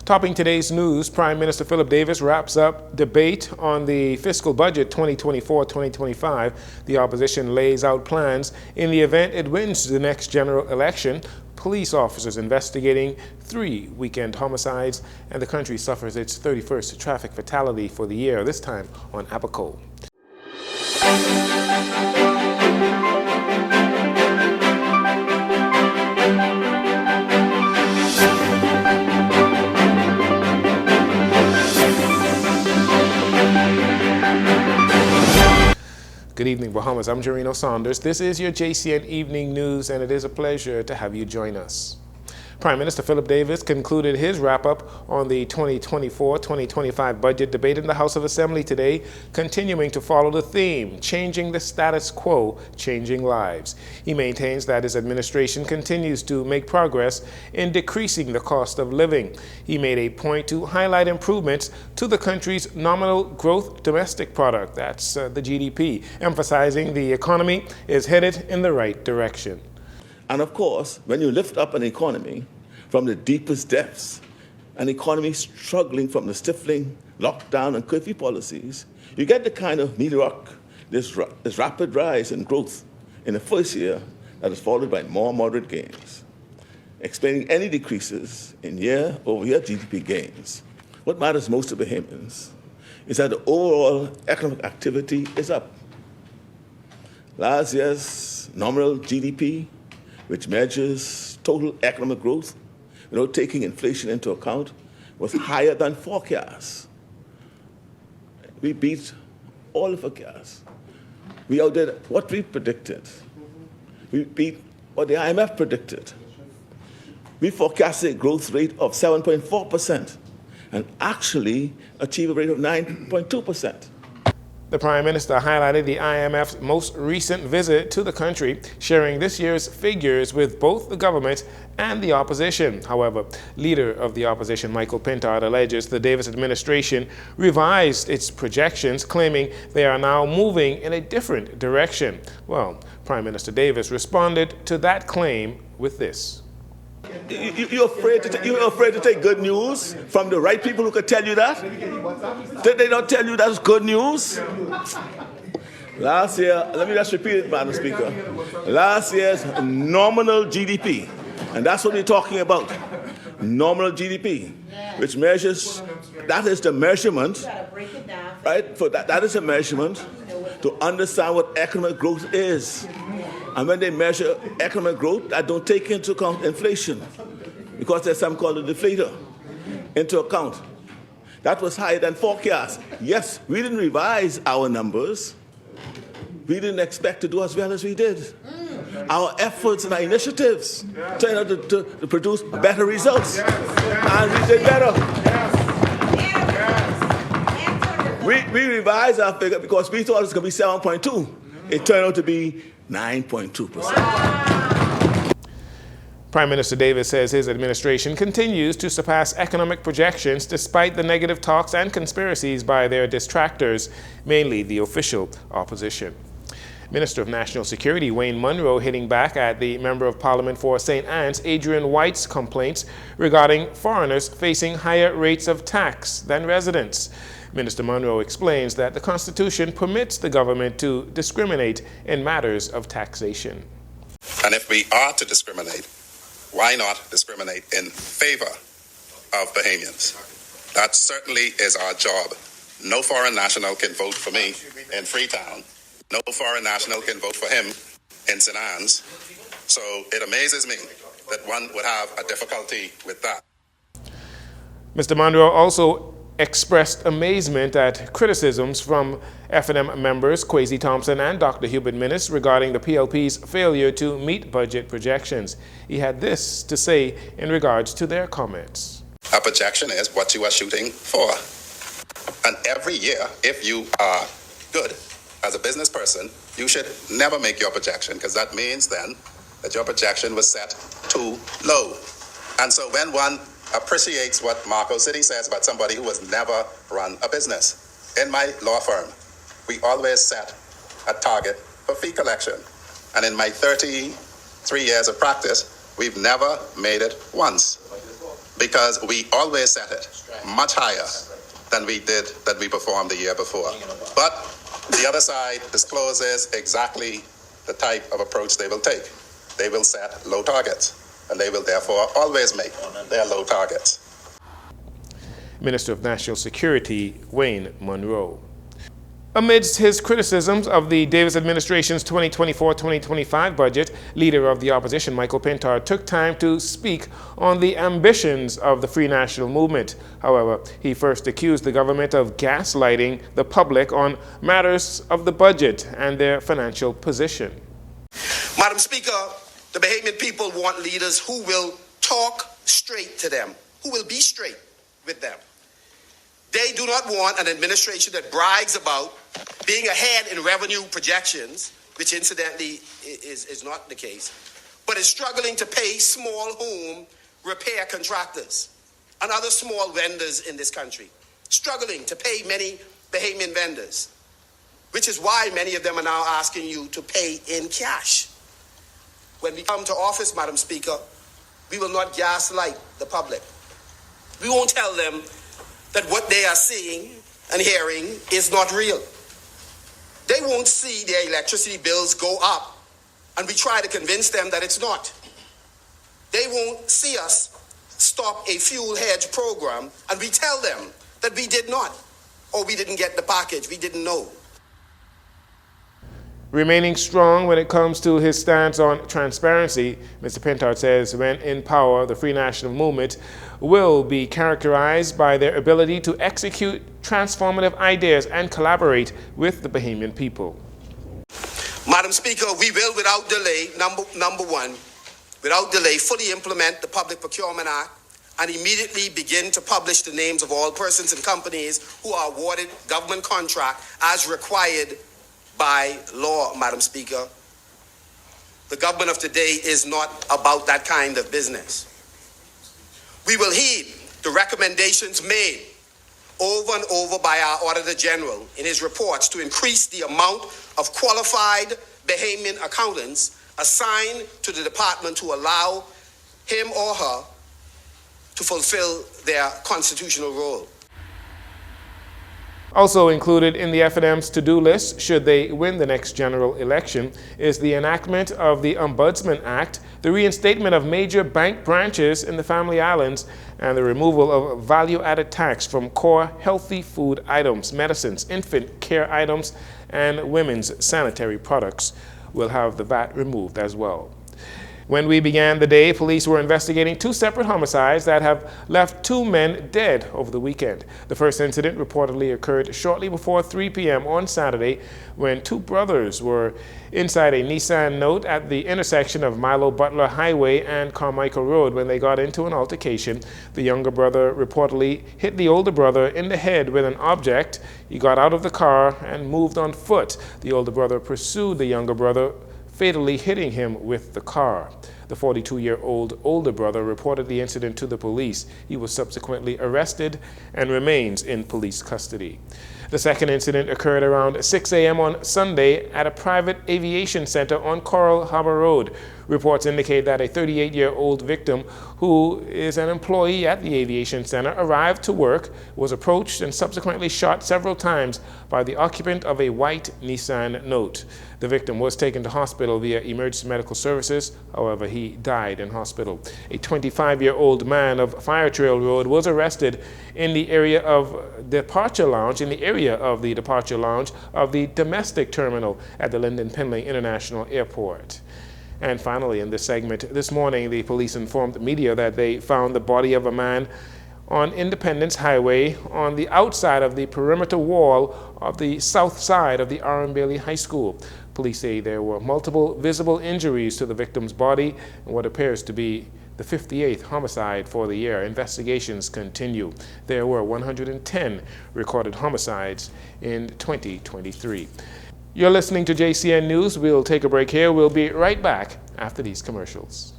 Topping today's news, Prime Minister Philip Davis wraps up debate on the fiscal budget 2024-2025. The opposition lays out plans in the event it wins the next general election. Police officers investigating 3 weekend homicides, and the country suffers its 31st traffic fatality for the year, this time on Abaco. Good evening, Bahamas. I'm Jarino Saunders. This is your JCN Evening News, and it is a pleasure to have you join us. Prime Minister Philip Davis concluded his wrap-up on the 2024-2025 budget debate in the House of Assembly today, continuing to follow the theme, changing the status quo, changing lives. He maintains that his administration continues to make progress in decreasing the cost of living. He made a point to highlight improvements to the country's nominal growth domestic product, that's the GDP, emphasizing the economy is headed in the right direction. And of course, when you lift up an economy from the deepest depths, an economy struggling from the stifling lockdown and curfew policies, you get the kind of meteoric, this rapid rise in growth in the first year that is followed by more moderate gains. Explaining any decreases in year-over-year GDP gains, what matters most to Bahamians is that the overall economic activity is up. Last year's nominal GDP, which measures total economic growth without taking inflation into account, was higher than forecasts. We beat all the forecasts. We outdid what we predicted. We beat what the IMF predicted. We forecasted a growth rate of 7.4% and actually achieved a rate of 9.2%. The Prime Minister highlighted the IMF's most recent visit to the country, sharing this year's figures with both the government and the opposition. However, leader of the opposition, Michael Pintard, alleges the Davis administration revised its projections, claiming they are now moving in a different direction. Well, Prime Minister Davis responded to that claim with this. You're afraid to take good news from the right people who could tell you that? Did they not tell you that's good news? Last year, let me just repeat it, Madam Speaker. Last year's nominal GDP, and that's what we're talking about, nominal GDP, which measures, that is the measurement, right? That is a measurement to understand what economic growth is. And when they measure economic growth, that don't take into account inflation, because there's something called a deflator into account. That was higher than forecast. Yes, we didn't revise our numbers. We didn't expect to do as well as we did. Our efforts and our initiatives turned out to produce better results. And we did better. We revised our figure because we thought it was going to be 7.2. It turned out to be 9.2%. Prime Minister Davis says his administration continues to surpass economic projections despite the negative talks and conspiracies by their detractors, mainly the official opposition. Minister of National Security Wayne Munro hitting back at the Member of Parliament for St. Anne's, Adrian White's complaints regarding foreigners facing higher rates of tax than residents. Minister Munro explains that the Constitution permits the government to discriminate in matters of taxation. And if we are to discriminate, why not discriminate in favor of Bahamians? That certainly is our job. No foreign national can vote for me in Freetown. No foreign national can vote for him in St. Anne's. So it amazes me that one would have a difficulty with that. Mr. Munro also expressed amazement at criticisms from F&M members Kwesi Thompson and Dr. Hubert Minnis regarding the PLP's failure to meet budget projections. He had this to say in regards to their comments. A projection is what you are shooting for. And every year, if you are good as a business person, you should never make your projection, because that means then that your projection was set too low. And so when one appreciates what Marco City says about somebody who has never run a business. In my law firm, we always set a target for fee collection. And in my 33 years of practice, we've never made it once. because we always set it much higher than we performed the year before. But the other side discloses exactly the type of approach they will take. They will set low targets, and they will therefore always make their low targets. Minister of National Security, Wayne Monroe. Amidst his criticisms of the Davis administration's 2024-2025 budget, Leader of the Opposition Michael Pintard took time to speak on the ambitions of the Free National Movement. However, he first accused the government of gaslighting the public on matters of the budget and their financial position. Madam Speaker, the Bahamian people want leaders who will talk straight to them, who will be straight with them. They do not want an administration that brags about being ahead in revenue projections, which incidentally is not the case, but is struggling to pay small home repair contractors and other small vendors in this country, struggling to pay many Bahamian vendors, which is why many of them are now asking you to pay in cash. When we come to office, Madam Speaker, we will not gaslight the public. We won't tell them that what they are seeing and hearing is not real. They won't see their electricity bills go up, and we try to convince them that it's not. They won't see us stop a fuel hedge program, and we tell them that we did not, or we didn't get the package, we didn't know. Remaining strong when it comes to his stance on transparency, Mr. Pintard says when in power, the Free National Movement will be characterized by their ability to execute transformative ideas and collaborate with the Bahamian people. Madam Speaker, we will, without delay, number one, without delay, fully implement the Public Procurement Act and immediately begin to publish the names of all persons and companies who are awarded government contract as required by law, Madam Speaker. The government of today is not about that kind of business. We will heed the recommendations made over and over by our Auditor General in his reports to increase the amount of qualified Bahamian accountants assigned to the department to allow him or her to fulfill their constitutional role. Also included in the FNM's to-do list, should they win the next general election, is the enactment of the Ombudsman Act, the reinstatement of major bank branches in the Family Islands, and the removal of value-added tax from core healthy food items, medicines, infant care items, and women's sanitary products. Will have the VAT removed as well. When we began the day, police were investigating two separate homicides that have left two men dead over the weekend. The first incident reportedly occurred shortly before 3 p.m. on Saturday when two brothers were inside a Nissan Note at the intersection of Milo Butler Highway and Carmichael Road when they got into an altercation. The younger brother reportedly hit the older brother in the head with an object. He got out of the car and moved on foot. The older brother pursued the younger brother, fatally hitting him with the car. The 42-year-old older brother reported the incident to the police. He was subsequently arrested and remains in police custody. The second incident occurred around 6 a.m. on Sunday at a private aviation center on Coral Harbor Road. Reports indicate that a 38-year-old victim, who is an employee at the aviation center, arrived to work, was approached, and subsequently shot several times by the occupant of a white Nissan Note. The victim was taken to hospital via emergency medical services. However, he died in hospital. A 25-year-old man of Fire Trail Road was arrested in the area of Departure Lounge, of the domestic terminal at the Lyndon Pinley International Airport. And finally, in this segment, this morning, the police informed media that they found the body of a man on Independence Highway on the outside of the perimeter wall of the south side of the R.M. Bailey High School. Police say there were multiple visible injuries to the victim's body and what appears to be the 58th homicide for the year. Investigations continue. There were 110 recorded homicides in 2023. You're listening to JCN News. We'll take a break here. We'll be right back after these commercials.